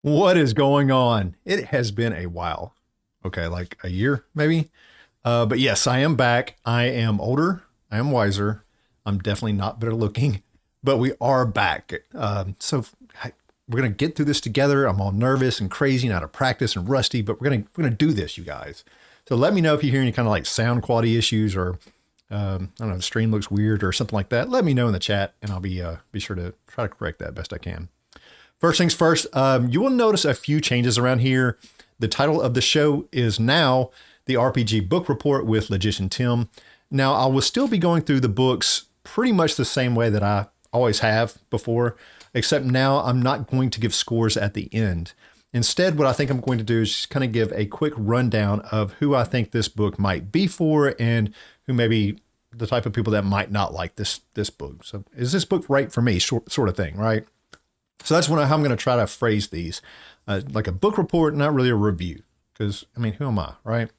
What is going on? It has been a while. Okay, like a year maybe. But yes, I am back. I am older. I am wiser. I'm definitely not better looking, but we are back. We're gonna get through this together. I'm all nervous and crazy and out of practice and rusty, but we're gonna do this, you guys. So let me know if you hear any kind of like sound quality issues or I don't know, the stream looks weird or something like that. Let me know in the chat, and I'll be sure to try to correct that best I can. First things first, you will notice a few changes around here. The title of the show is now the RPG Book Report with Logician Tim. Now, I will still be going through the books pretty much the same way that I always have before, except now I'm not going to give scores at the end. Instead, what I think I'm going to do is just kind of give a quick rundown of who I think this book might be for and who maybe the type of people that might not like this book. So is this book right for me, sort of thing, right? So that's how I'm going to try to phrase these, like a book report, not really a review, because, I mean, who am I, right?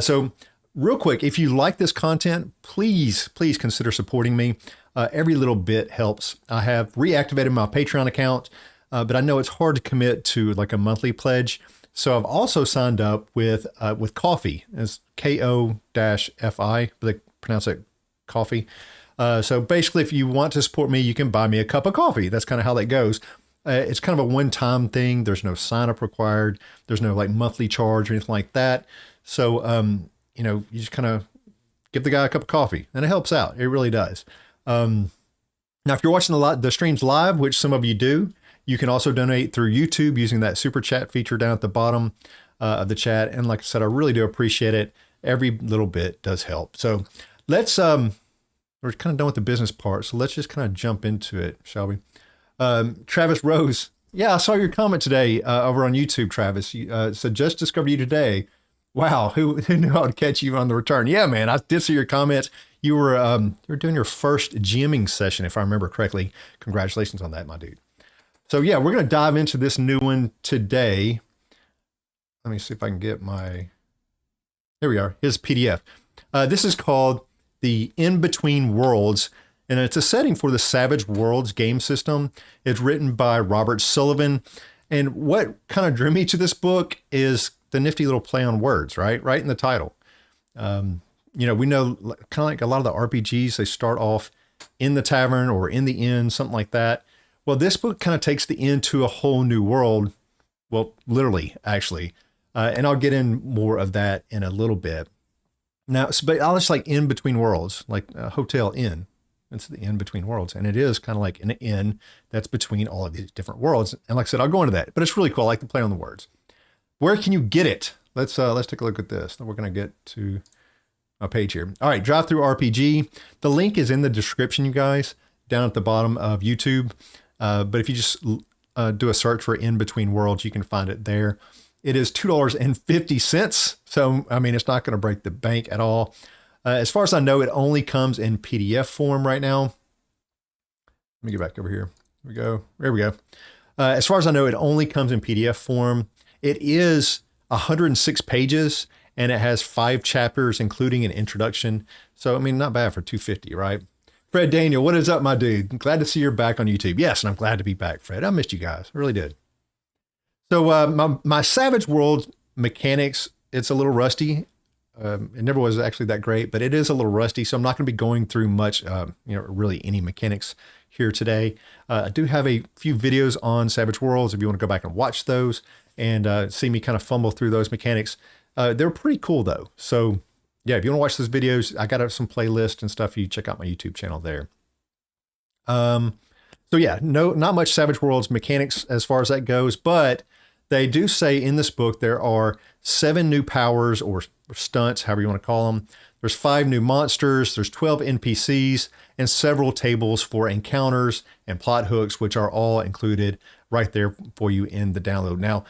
So real quick, if you like this content, please consider supporting me. Every little bit helps. I have reactivated my Patreon account, but I know it's hard to commit to like a monthly pledge. So I've also signed up with Ko-fi. It's Ko-fi, but they pronounce it coffee. So basically, if you want to support me, you can buy me a cup of coffee. That's kind of how that goes. It's kind of a one-time thing. There's no sign-up required. There's no like monthly charge or anything like that. So, you just kind of give the guy a cup of coffee, and it helps out. It really does. Now, if you're watching the streams live, which some of you do, you can also donate through YouTube using that super chat feature down at the bottom of the chat. And like I said, I really do appreciate it. Every little bit does help. So let's, we're kind of done with the business part. So let's just kind of jump into it, shall we? Travis Rose. Yeah, I saw your comment today over on YouTube, Travis. You said, just discovered you today. Wow, who knew I would catch you on the return? Yeah, man, I did see your comments. You were doing your first GMing session, if I remember correctly. Congratulations on that, my dude. So yeah, we're going to dive into this new one today. Let me see if I can get my, here we are, his PDF. This is called the In-Between Worlds, and it's a setting for the Savage Worlds game system. It's written by Robert Sullivan. And what kind of drew me to this book is the nifty little play on words, right in the title. We know kind of like a lot of the RPGs, they start off in the tavern or in the inn, something like that. Well, this book kind of takes the inn to a whole new world. Well, literally, actually. And I'll get in more of that in a little bit. Now, but I'll just like in between worlds, like a hotel inn. It's the in between worlds. And it is kind of like an inn that's between all of these different worlds. And like I said, I'll go into that, but it's really cool. I like to play on the words. Where can you get it? Let's take a look at this. Then we're going to get to a page here. All right. Drive Through RPG. The link is in the description, you guys, down at the bottom of YouTube. But if you just do a search for In Between Worlds, you can find it there. It is $2.50. So, I mean, it's not going to break the bank at all. As far as I know, it only comes in PDF form right now. Let me get back over here. Here we go. There we go. As far as I know, it only comes in PDF form. It is 106 pages, and it has 5 chapters, including an introduction. So, I mean, not bad for $2.50, right? Fred Daniel, what is up, my dude? Glad to see you're back on YouTube. Yes, and I'm glad to be back, Fred. I missed you guys. I really did. So my Savage World mechanics, it's a little rusty. It never was actually that great, but it is a little rusty. So I'm not going to be going through much, really any mechanics here today. I do have a few videos on Savage Worlds if you want to go back and watch those and see me kind of fumble through those mechanics. They're pretty cool though. So yeah, if you want to watch those videos, I got some playlists and stuff. You check out my YouTube channel there. So yeah, not much Savage Worlds mechanics as far as that goes, but they do say in this book there are 7 new powers or stunts, however you want to call them. There's 5 new monsters, there's 12 NPCs, and several tables for encounters and plot hooks, which are all included right there for you in the download. Now,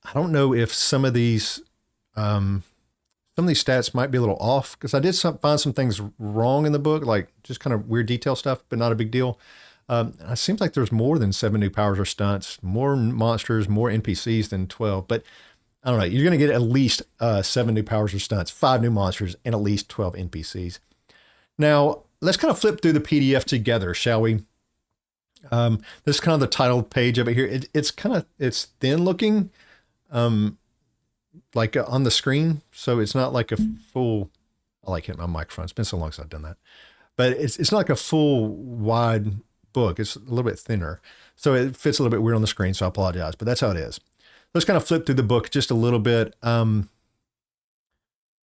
I don't know if some of these stats might be a little off because I did find some things wrong in the book, like just kind of weird detail stuff, but not a big deal. It seems like there's more than 7 new powers or stunts, more monsters, more NPCs than 12, but I don't know. You're going to get at least 7 new powers or stunts, 5 new monsters, and at least 12 NPCs. Now, let's kind of flip through the PDF together, shall we? This is kind of the title page of it here. It's thin looking, like on the screen. So it's not like a full, I like hitting my microphone. It's been so long since I've done that, but it's not like a full wide book. It's a little bit thinner. So it fits a little bit weird on the screen. So I apologize, but that's how it is. Let's kind of flip through the book just a little bit. A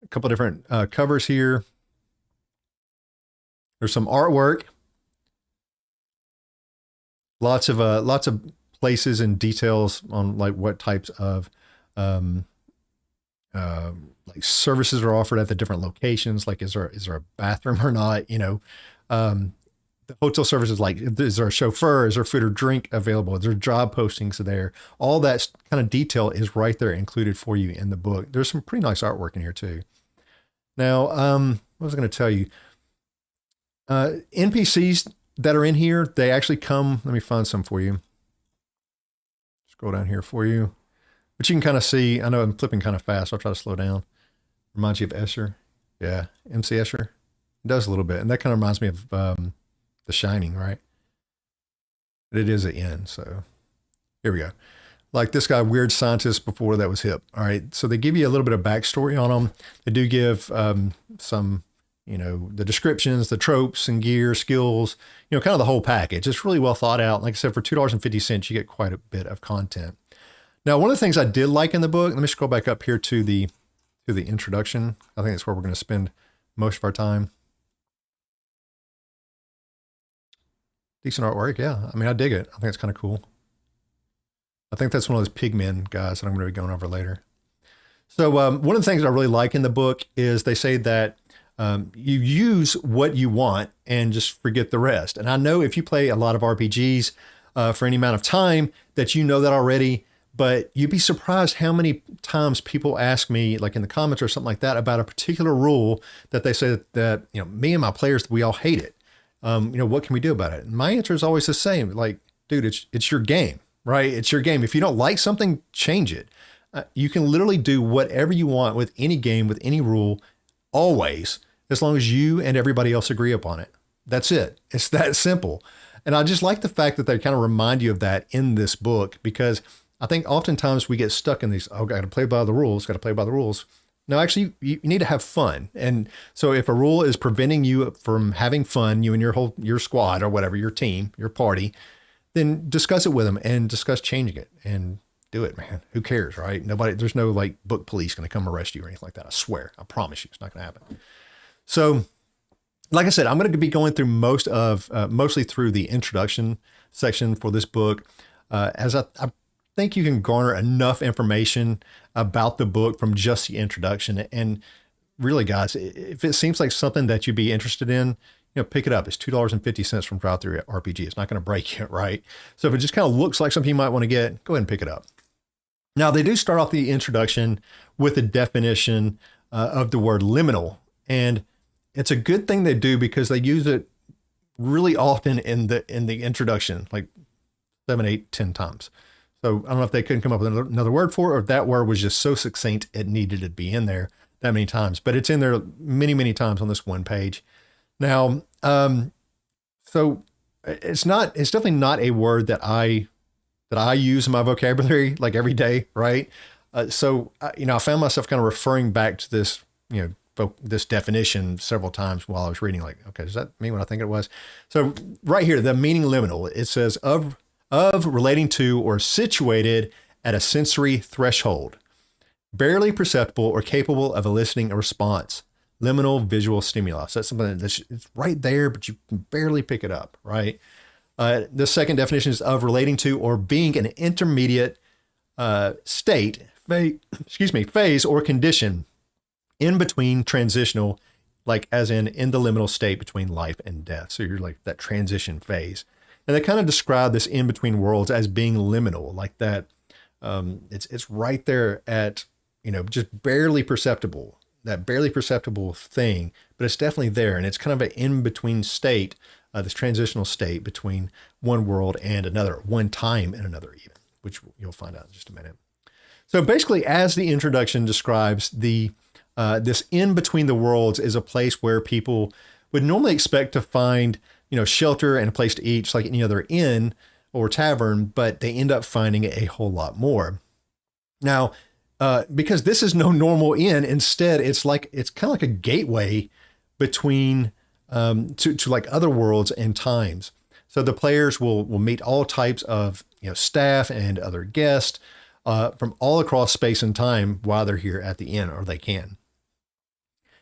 couple of different covers here. There's some artwork. Lots of places and details on like what types of like services are offered at the different locations. Like, is there a bathroom or not? You know, the hotel services, like, is there a chauffeur? Is there food or drink available? Is there job postings there? All that kind of detail is right there included for you in the book. There's some pretty nice artwork in here too. Now, what was I going to tell you? NPCs that are in here, they actually come. Let me find some for you. Scroll down here for you. But you can kind of see, I know I'm flipping kind of fast. I'll try to slow down. Reminds you of Escher. Yeah, MC Escher. It does a little bit. And that kind of reminds me of The Shining, right? But it is an N, so here we go. Like this guy, weird scientist before that was hip. All right, so they give you a little bit of backstory on them. They do give some, you know, the descriptions, the tropes and gear, skills, you know, kind of the whole package. It's really well thought out. Like I said, for $2.50, you get quite a bit of content. Now, one of the things I did like in the book, let me scroll back up here to the introduction. I think that's where we're going to spend most of our time. Decent artwork, yeah. I mean, I dig it. I think it's kind of cool. I think that's one of those pigmen guys that I'm going to be going over later. So one of the things that I really like in the book is they say that you use what you want and just forget the rest. And I know if you play a lot of RPGs for any amount of time that you know that already, but you'd be surprised how many times people ask me, like in the comments or something like that, about a particular rule that they say that you know, me and my players, we all hate it. You know, what can we do about it? And my answer is always the same. Like, dude, it's your game, right? It's your game. If you don't like something, change it. You can literally do whatever you want with any game, with any rule, always, as long as you and everybody else agree upon it. That's it. It's that simple. And I just like the fact that they kind of remind you of that in this book, because I think oftentimes we get stuck in these, oh, got to play by the rules, got to play by the rules. No, actually, you need to have fun. And so if a rule is preventing you from having fun, you and your squad or whatever, your team, your party, then discuss it with them and discuss changing it and do it, man. Who cares, right? There's no like book police going to come arrest you or anything like that. I swear, I promise you, it's not going to happen. So like I said, I'm going to be going through mostly through the introduction section for this book. As I think you can garner enough information about the book from just the introduction. And really, guys, if it seems like something that you'd be interested in, you know, pick it up. It's $2.50 from Drive Through RPG. It's not going to break you, right? So if it just kind of looks like something you might want to get, go ahead and pick it up. Now, they do start off the introduction with a definition of the word liminal. And it's a good thing they do, because they use it really often in the introduction, like 7, 8, 10 times. So I don't know if they couldn't come up with another word for it, or if that word was just so succinct it needed to be in there that many times. But it's in there many, many times on this one page. Now, so it's definitely not a word that I use in my vocabulary like every day, right? So you know, I found myself kind of referring back to this, you know, this definition several times while I was reading. Like, okay, does that mean what I think it was? So right here, the meaning liminal, it says of relating to or situated at a sensory threshold, barely perceptible or capable of eliciting a response. Liminal visual stimulus. That's something that's it's right there, but you can barely pick it up, right? The second definition is of relating to or being an intermediate state, phase or condition in between transitional, like as in the liminal state between life and death. So you're like that transition phase. And they kind of describe this in-between worlds as being liminal, like that. It's right there at, you know, just barely perceptible, that barely perceptible thing, but it's definitely there. And it's kind of an in-between state, this transitional state between one world and another, one time and another even, which you'll find out in just a minute. So basically, as the introduction describes, this in between the worlds is a place where people would normally expect to find shelter and a place to eat, like any other inn or tavern, but they end up finding a whole lot more. Now, because this is no normal inn, instead it's kind of like a gateway between to like other worlds and times. So the players will meet all types of staff and other guests from all across space and time while they're here at the inn, or they can.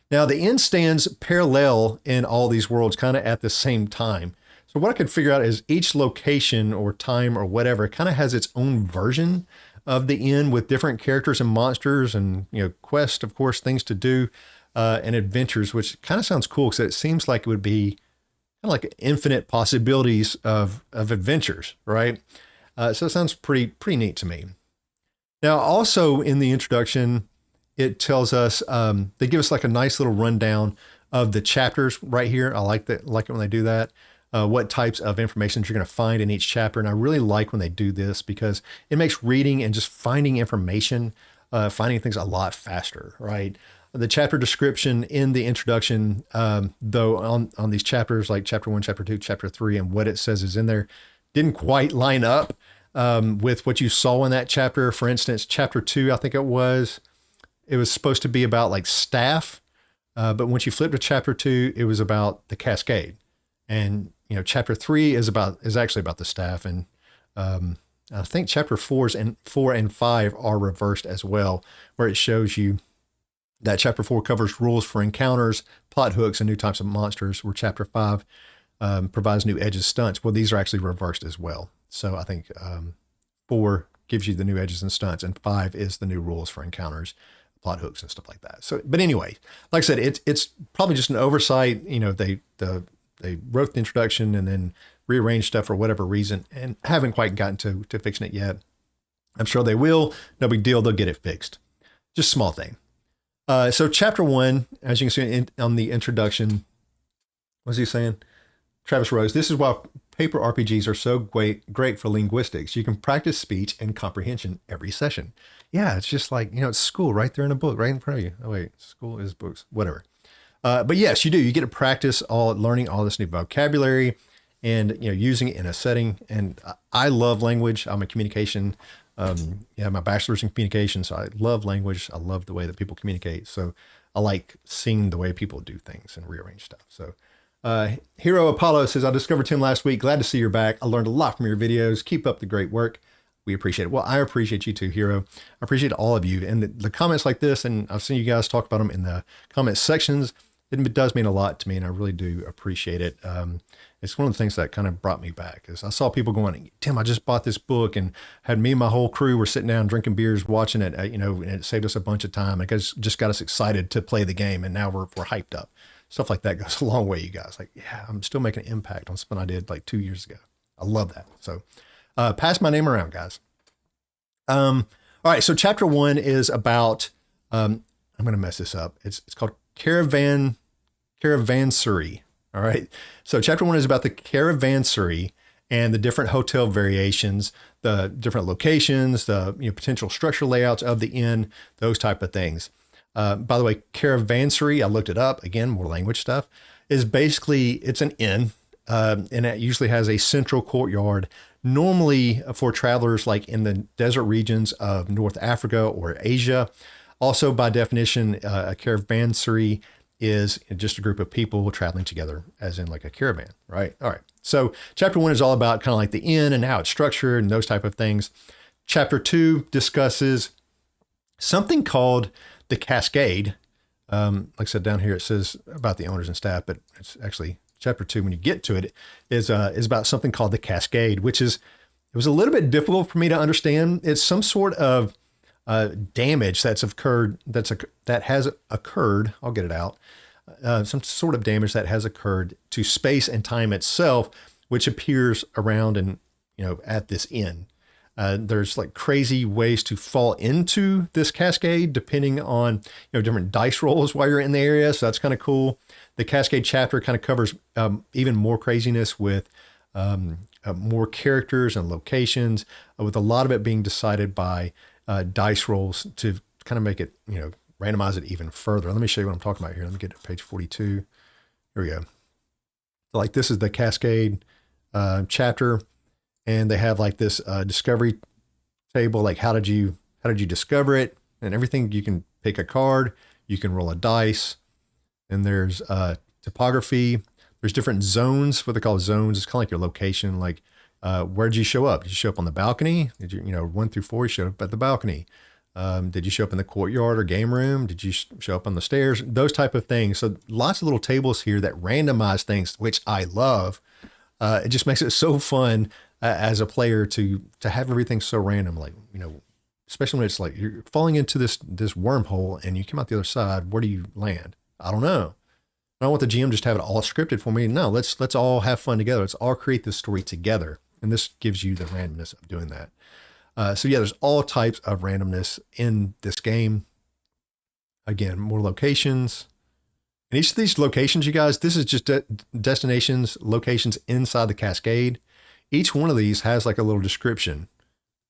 Now the inn stands parallel in all these worlds, kind of at the same time. So what I could figure out is each location or time or whatever kind of has its own version of the inn with different characters and monsters and quests, of course, things to do and adventures, which kind of sounds cool because it seems like it would be kind of like infinite possibilities of adventures, right? So it sounds pretty neat to me. Now, also in the introduction, it tells us they give us like a nice little rundown of the chapters right here. I like it when they do that. What types of information you're going to find in each chapter. And I really like when they do this because it makes reading and just finding information, finding things a lot faster, right? The chapter description in the introduction, though on these chapters, like chapter 1, chapter 2, chapter 3, and what it says is in there, didn't quite line up with what you saw in that chapter. For instance, chapter 2, I think it was supposed to be about like staff. But once you flip to chapter 2, it was about the cascade. And chapter 3 is actually about the staff, and I think chapter 4 and 5 are reversed as well, where it shows you that chapter 4 covers rules for encounters, plot hooks, and new types of monsters, where chapter 5 provides new edges, stunts. Well, these are actually reversed as well. So I think 4 gives you the new edges and stunts, and 5 is the new rules for encounters, plot hooks, and stuff like that. So, but anyway, like I said, it's probably just an oversight. They wrote the introduction and then rearranged stuff for whatever reason and haven't quite gotten to fixing it yet. I'm sure they will. No big deal. They'll get it fixed. Just a small thing. So chapter 1, as you can see on the introduction, what's he saying? Travis Rose, this is why paper RPGs are so great for linguistics. You can practice speech and comprehension every session. Yeah, it's just like, it's school right there in a book, right in front of you. Oh, wait, school is books, whatever. But yes, you do. You get to practice learning all this new vocabulary and, using it in a setting. And I love language. I'm a communication, my bachelor's in communication. So I love language. I love the way that people communicate. So I like seeing the way people do things and rearrange stuff. So Hero Apollo says, I discovered Tim last week. Glad to see you're back. I learned a lot from your videos. Keep up the great work. We appreciate it. Well, I appreciate you too, Hero. I appreciate all of you. And the comments like this, and I've seen you guys talk about them in the comment sections. It does mean a lot to me, and I really do appreciate it. It's one of the things that kind of brought me back. Is I saw people going, Tim, I just bought this book, and had me and my whole crew were sitting down drinking beers, watching it. And it saved us a bunch of time. It just got us excited to play the game, and now we're hyped up. Stuff like that goes a long way, you guys. Like, yeah, I'm still making an impact on something I did like 2 years ago. I love that. So, pass my name around, guys. All right. So chapter 1 is about. I'm going to mess this up. It's called Caravansary. All right. So chapter 1 is about the Caravansary and the different hotel variations, the different locations, the potential structure layouts of the inn, those type of things. By the way, Caravansary, I looked it up, again, more language stuff, is basically, it's an inn, and it usually has a central courtyard, normally for travelers like in the desert regions of North Africa or Asia. Also, by definition, a caravansary is just a group of people traveling together, as in like a caravan, right? All right. So chapter 1 is all about kind of like the inn and how it's structured and those type of things. Chapter 2 discusses something called the Cascade. Like I said, down here it says about the owners and staff, but it's actually chapter 2. When you get to it, is about something called the Cascade, it was a little bit difficult for me to understand. It's some sort of damage that has occurred. I'll get it out. Some sort of damage that has occurred to space and time itself, which appears around and at this inn. There's like crazy ways to fall into this cascade depending on different dice rolls while you're in the area. So that's kind of cool. The Cascade chapter kind of covers even more craziness with more characters and locations, with a lot of it being decided by dice rolls to kind of make it, randomize it even further. Let me show you what I'm talking about here. Let me get to page 42. Here we go. So like this is the Cascade chapter, and they have like this discovery table, like how did you discover it and everything. You can pick a card, you can roll a dice, and there's topography. There's different zones, what they call zones. It's kind of like your location. Like, where did you show up? Did you show up on the balcony? Did you, 1 through 4, you showed up at the balcony. Did you show up in the courtyard or game room? Did you show up on the stairs? Those type of things. So lots of little tables here that randomize things, which I love. It just makes it so fun as a player to have everything so random. Like, especially when it's like you're falling into this wormhole and you come out the other side. Where do you land? I don't know. I don't want the GM just to have it all scripted for me. No, let's all have fun together. Let's all create this story together. And this gives you the randomness of doing that. So yeah, there's all types of randomness in this game. Again, more locations. And each of these locations, you guys, this is just destinations, locations inside the Cascade. Each one of these has like a little description.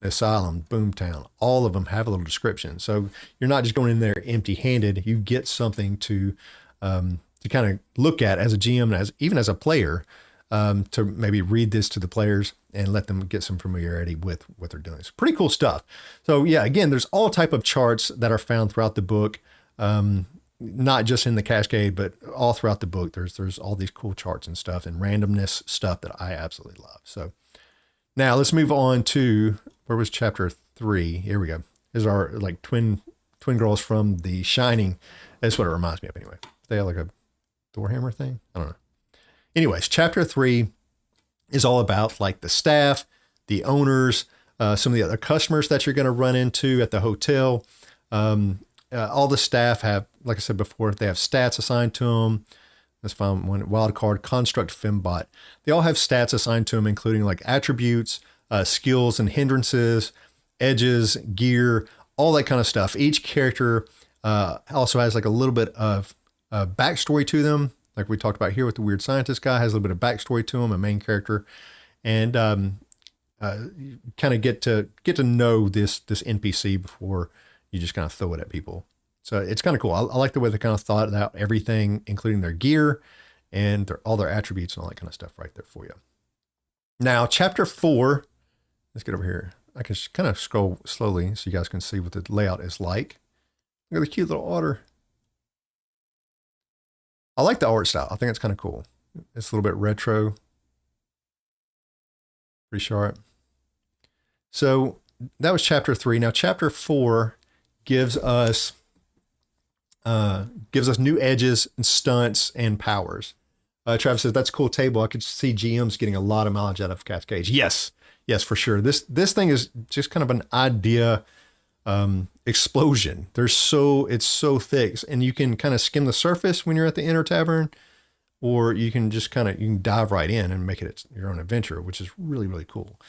Asylum, Boomtown, all of them have a little description. So you're not just going in there empty-handed. You get something to kind of look at as a GM, and even as a player, to maybe read this to the players and let them get some familiarity with what they're doing. It's pretty cool stuff. So yeah, again, there's all type of charts that are found throughout the book, not just in the Cascade, but all throughout the book. There's all these cool charts and stuff and randomness stuff that I absolutely love. So now let's move on to, where was chapter 3? Here we go. These are like twin girls from The Shining. That's what it reminds me of anyway. They have like a door hammer thing. I don't know. Anyways, chapter 3 is all about like the staff, the owners, some of the other customers that you're going to run into at the hotel. All the staff have, like I said before, they have stats assigned to them. Let's find one wild card, Construct Fembot. They all have stats assigned to them, including like attributes, skills and hindrances, edges, gear, all that kind of stuff. Each character also has like a little bit of backstory to them. Like we talked about here with the weird scientist guy, has a little bit of backstory to him, a main character. And you kind of get to know this NPC before you just kind of throw it at people. So it's kind of cool. I like the way they kind of thought out everything, including their gear and all their attributes and all that kind of stuff right there for you. Now, chapter 4, let's get over here. I can kind of scroll slowly so you guys can see what the layout is like. Look at the cute little otter. I like the art style. I think it's kind of cool. It's a little bit retro. Pretty sharp. So that was chapter 3. Now, chapter 4 gives us new edges and stunts and powers. Travis says, that's a cool table. I could see GMs getting a lot of mileage out of Cascades. Yes, for sure. This thing is just kind of an idea explosion. It's so thick, and you can kind of skim the surface when you're at the Inner Tavern, or you can just you can dive right in and make it your own adventure, which is really, really cool.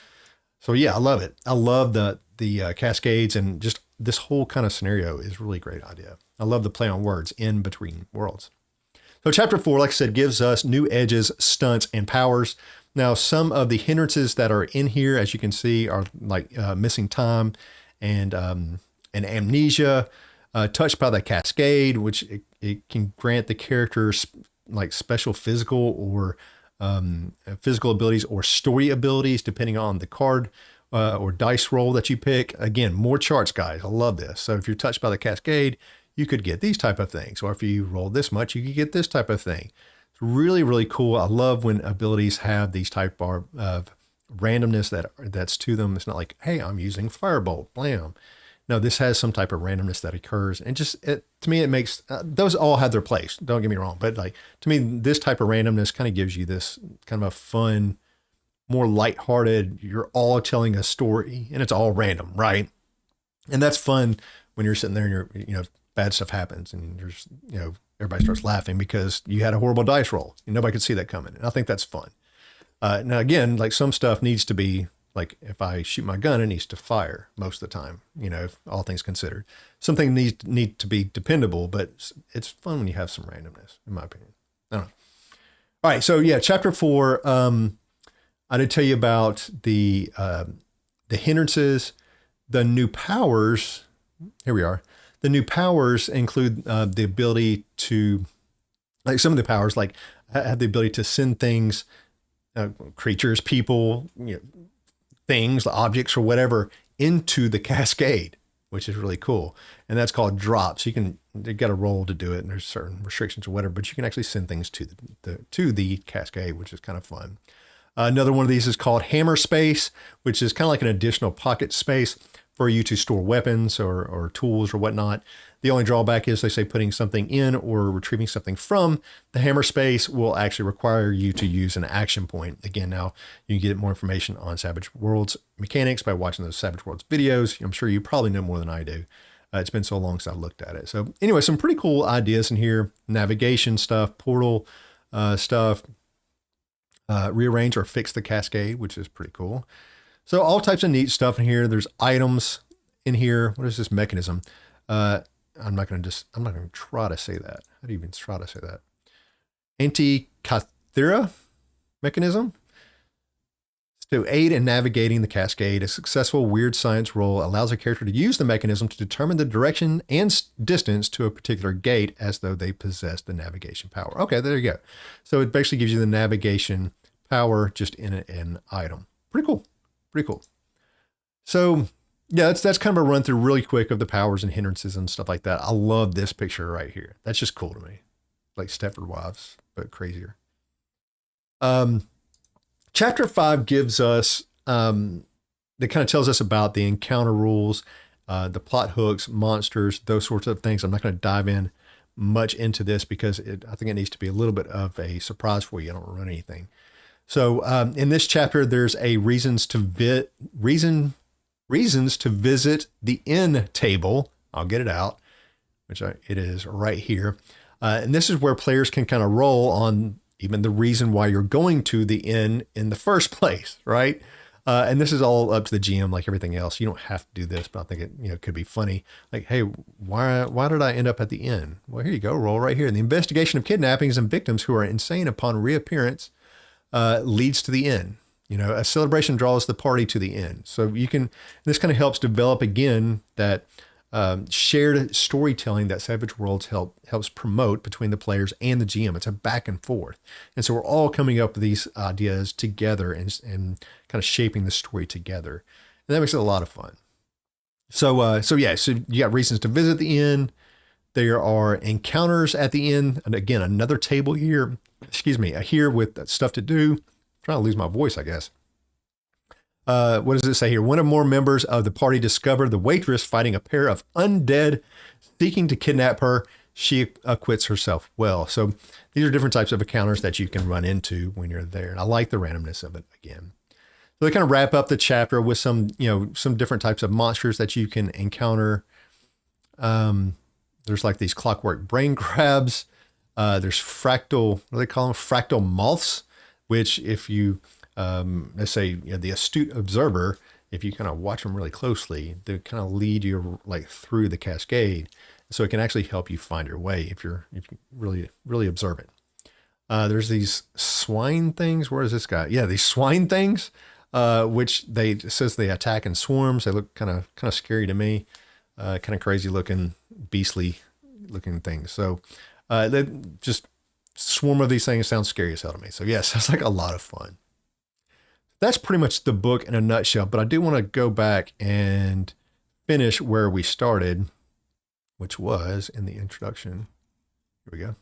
So yeah, I love it. I love the Cascades, and just this whole kind of scenario is really a great idea. I love the play on words, in between worlds. So chapter 4, like I said, gives us new edges, stunts, and powers. Now, some of the hindrances that are in here, as you can see, are like missing time and amnesia, touched by the Cascade, which it can grant the characters like special physical or physical abilities or story abilities, depending on the card or dice roll that you pick. Again, more charts, guys. I love this. So if you're touched by the Cascade, you could get these type of things. Or if you roll this much, you could get this type of thing. It's really, really cool. I love when abilities have these type of randomness that's to them. It's not like, hey, I'm using Firebolt, blam. No, this has some type of randomness that occurs. And to me, it makes, those all have their place. Don't get me wrong. But like, to me, this type of randomness kind of gives you this kind of a fun, more lighthearted, you're all telling a story and it's all random, right? And that's fun when you're sitting there and you're, bad stuff happens and there's, everybody starts laughing because you had a horrible dice roll and nobody could see that coming. And I think that's fun. Now again, like some stuff needs to be like, if I shoot my gun, it needs to fire most of the time, if all things considered. Something need to be dependable, but it's fun when you have some randomness, in my opinion. I don't know. All right. So yeah, chapter 4, I did tell you about the hindrances, the new powers. Here we are. The new powers include the ability to, like some of the powers, like have the ability to send things, creatures, people, things, objects, or whatever into the cascade, which is really cool. And that's called drops. You got a roll to do it, and there's certain restrictions or whatever, but you can actually send things to the cascade, which is kind of fun. Another one of these is called hammer space, which is kind of like an additional pocket space for you to store weapons or tools or whatnot. The only drawback is they say putting something in or retrieving something from the hammer space will actually require you to use an action point. Again, now you can get more information on Savage Worlds mechanics by watching those Savage Worlds videos. I'm sure you probably know more than I do. It's been so long since I looked at it. So anyway, some pretty cool ideas in here. Navigation stuff, portal stuff, rearrange or fix the cascade, which is pretty cool. So all types of neat stuff in here. There's items in here. What is this mechanism? I'm not going to try to say that. How do you even try to say that? Anti-Cathera mechanism. To aid in navigating the cascade, a successful weird science roll allows a character to use the mechanism to determine the direction and distance to a particular gate as though they possess the navigation power. Okay, there you go. So it basically gives you the navigation power just in an item. Pretty cool. Pretty cool. So yeah, that's kind of a run through really quick of the powers and hindrances and stuff like that. I love this picture right here. That's just cool to me. Like Stepford Wives, but crazier. Chapter 5 gives us, that kind of tells us about the encounter rules, the plot hooks, monsters, those sorts of things. I'm not going to dive in much into this because I think it needs to be a little bit of a surprise for you. I don't run anything. So in this chapter, there's a reasons to visit the inn table. I'll get it out, it is right here. And this is where players can kind of roll on even the reason why you're going to the inn in the first place, right? And this is all up to the GM, like everything else. You don't have to do this, but I think it could be funny. Like, hey, why did I end up at the inn? Well, here you go, roll right here. The investigation of kidnappings and victims who are insane upon reappearance leads to the inn. A celebration draws the party to the inn. So this kind of helps develop again that shared storytelling that Savage Worlds helps promote between the players and the GM. It's a back and forth. And so we're all coming up with these ideas together and kind of shaping the story together. And that makes it a lot of fun. So you got reasons to visit the inn. There are encounters at the inn. And again, another table here, here with stuff to do. I'm trying to lose my voice, I guess. What does it say here? One or more members of the party discover the waitress fighting a pair of undead seeking to kidnap her. She acquits herself well. So these are different types of encounters that you can run into when you're there. And I like the randomness of it again. So they kind of wrap up the chapter with some different types of monsters that you can encounter. There's like these clockwork brain crabs. There's fractal, what do they call them? Fractal moths, which if you, let's say the astute observer, if you kind of watch them really closely, they kind of lead you like through the cascade. So it can actually help you find your way if you really, really observe it. There's these swine things. Where is this guy? Yeah, these swine things, which it says they attack in swarms. They look kind of scary to me, kind of crazy looking, beastly looking things. So just swarm of these things sounds scary as hell to me. So yes, that's like a lot of fun. That's pretty much the book in a nutshell, but I do want to go back and finish where we started, which was in the introduction. Here we go.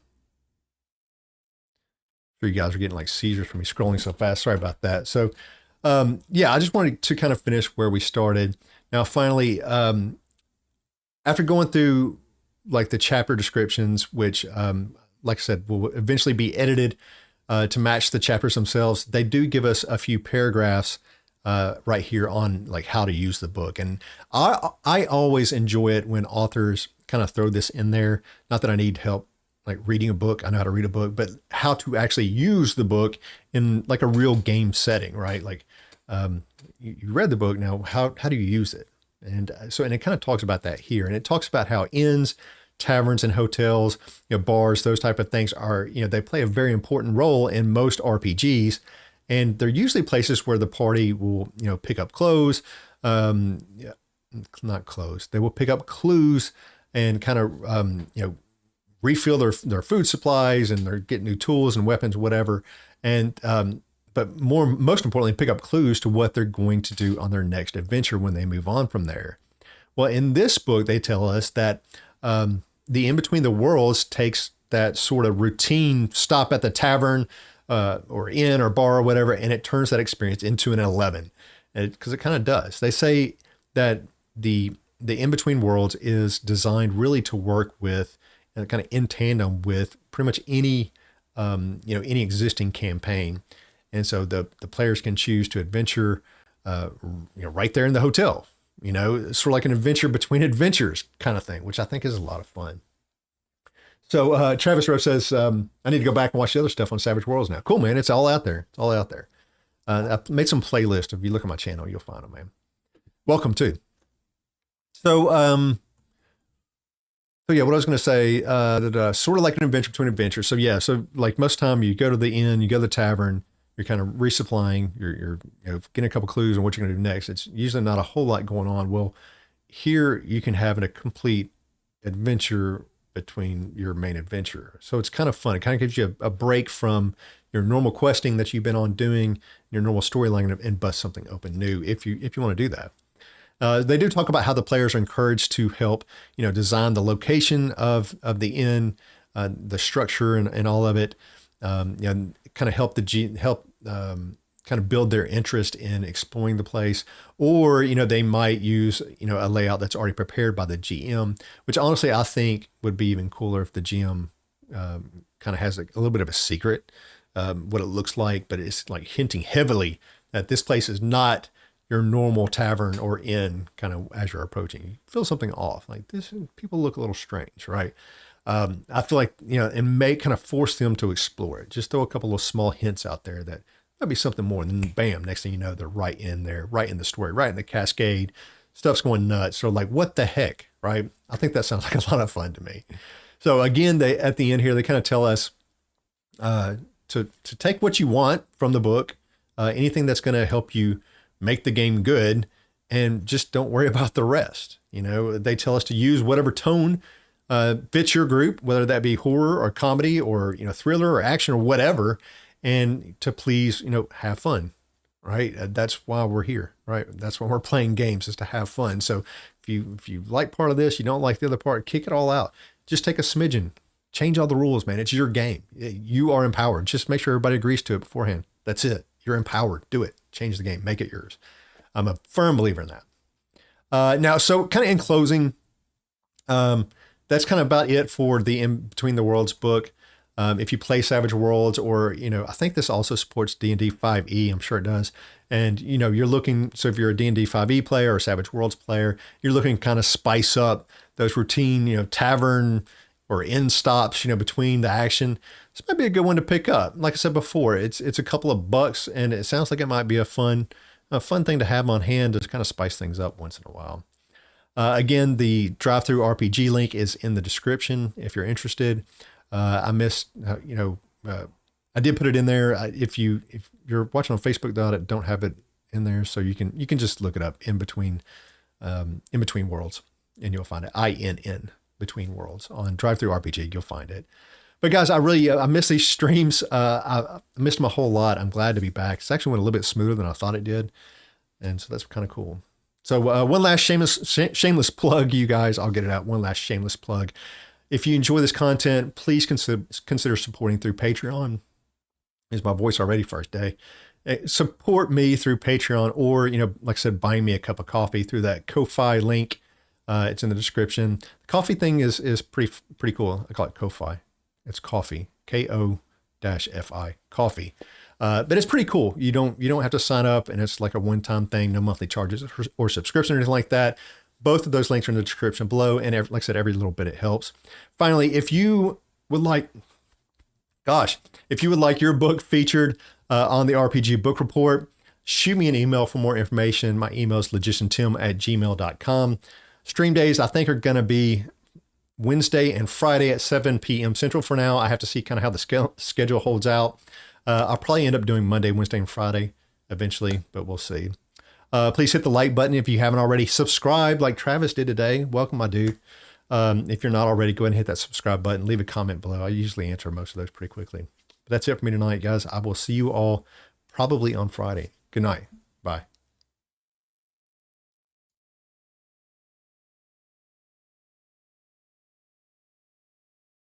Sure, you guys are getting like seizures from me scrolling so fast. Sorry about that. So yeah, I just wanted to kind of finish where we started. Now, finally, after going through like the chapter descriptions, which, like I said, will eventually be edited to match the chapters themselves, they do give us a few paragraphs right here on like how to use the book. And I always enjoy it when authors kind of throw this in there. Not that I need help like reading a book. I know how to read a book, but how to actually use the book in like a real game setting, right? Like you read the book, now how do you use it? And it kind of talks about that here. And it talks about how inns, taverns and hotels, bars, those type of things are, they play a very important role in most RPGs. And they're usually places where the party will, pick up clothes, not clothes. They will pick up clues and kind of, refill their food supplies, and they're getting new tools and weapons, whatever. And but most importantly, pick up clues to what they're going to do on their next adventure when they move on from there. Well, in this book, they tell us that the In Between the Worlds takes that sort of routine stop at the tavern or inn or bar or whatever, and it turns that experience into an 11, because it kind of does. They say that the In Between Worlds is designed really to work with kind of in tandem with pretty much any any existing campaign. And so the players can choose to adventure right there in the hotel. It's sort of like an adventure between adventures kind of thing, which I think is a lot of fun. So Travis Rowe says, I need to go back and watch the other stuff on Savage Worlds now. Cool, man. It's all out there. It's all out there. I've made some playlists. If you look at my channel, you'll find them, man. Welcome too. So, yeah, what I was going to say, sort of like an adventure between adventures. So yeah, so like most time you go to the inn, you go to the tavern, you're kind of resupplying, you're getting a couple clues on what you're going to do next. It's usually not a whole lot going on. Well, here you can have a complete adventure between your main adventure. So it's kind of fun. It kind of gives you a break from your normal questing that you've been on doing, your normal storyline, and bust something open new if you want to do that. They do talk about how the players are encouraged to help, design the location of the inn, the structure and all of it, and kind of help kind of build their interest in exploring the place. Or, they might use, a layout that's already prepared by the GM, which honestly I think would be even cooler if the GM kind of has a little bit of a secret, what it looks like, but it's like hinting heavily that this place is not your normal tavern or inn kind of as you're approaching. You feel something off, like this, people look a little strange, right? I feel like, it may kind of force them to explore it. Just throw a couple of small hints out there that might be something more. And then bam, next thing you know, they're right in there, right in the story, right in the cascade. Stuff's going nuts. So like, what the heck, right? I think that sounds like a lot of fun to me. So again, at the end here, they kind of tell us to take what you want from the book, anything that's going to help you make the game good, and just don't worry about the rest. They tell us to use whatever tone fits your group, whether that be horror or comedy or, thriller or action or whatever, and to please, have fun, right? That's why we're here, right? That's why we're playing games, is to have fun. So if you like part of this, you don't like the other part, kick it all out. Just take a smidgen, change all the rules, man. It's your game. You are empowered. Just make sure everybody agrees to it beforehand. That's it. You're empowered. Do it. Change the game. Make it yours. I'm a firm believer in that. Now, so kind of in closing, that's kind of about it for the In Between the Worlds book. If you play Savage Worlds, or, I think this also supports D&D 5e, I'm sure it does. And, you're looking, so if you're a D&D 5e player or Savage Worlds player, you're looking to kind of spice up those routine, tavern or inn stops, between the action. This might be a good one to pick up. Like I said before, it's a couple of bucks, and it sounds like it might be a fun thing to have on hand to kind of spice things up once in a while. Again, the drive-through RPG link is in the description if you're interested. I missed, I did put it in there. If you're watching on Facebook, though, I don't have it in there, so you can just look it up, In Between Worlds, and you'll find it. INN Between Worlds on drive-through RPG. You'll find it. But guys, I miss these streams. I missed them a whole lot. I'm glad to be back. It's actually went a little bit smoother than I thought it did, and so that's kind of cool. So one last shameless plug, you guys. I'll get it out. One last shameless plug. If you enjoy this content, please consider supporting through Patreon. Is my voice already first day? Support me through Patreon, or, like I said, buying me a cup of coffee through that Ko-Fi link. It's in the description. The coffee thing is pretty cool. I call it Ko-Fi. It's coffee, Ko-Fi, coffee. But it's pretty cool. You don't have to sign up, and it's like a one-time thing, no monthly charges or subscription or anything like that. Both of those links are in the description below, and like I said, every little bit it helps. Finally, if you would like your book featured on the RPG Book Report, shoot me an email for more information. My email is logiciantim@gmail.com. Stream days, I think, are going to be Wednesday and Friday at 7 p.m. Central for now. I have to see kind of how the schedule holds out. I'll probably end up doing Monday, Wednesday, and Friday eventually, but we'll see. Please hit the like button if you haven't already. Subscribe like Travis did today. Welcome, my dude. If you're not already, go ahead and hit that subscribe button. Leave a comment below. I usually answer most of those pretty quickly. But that's it for me tonight, guys. I will see you all probably on Friday. Good night. Bye.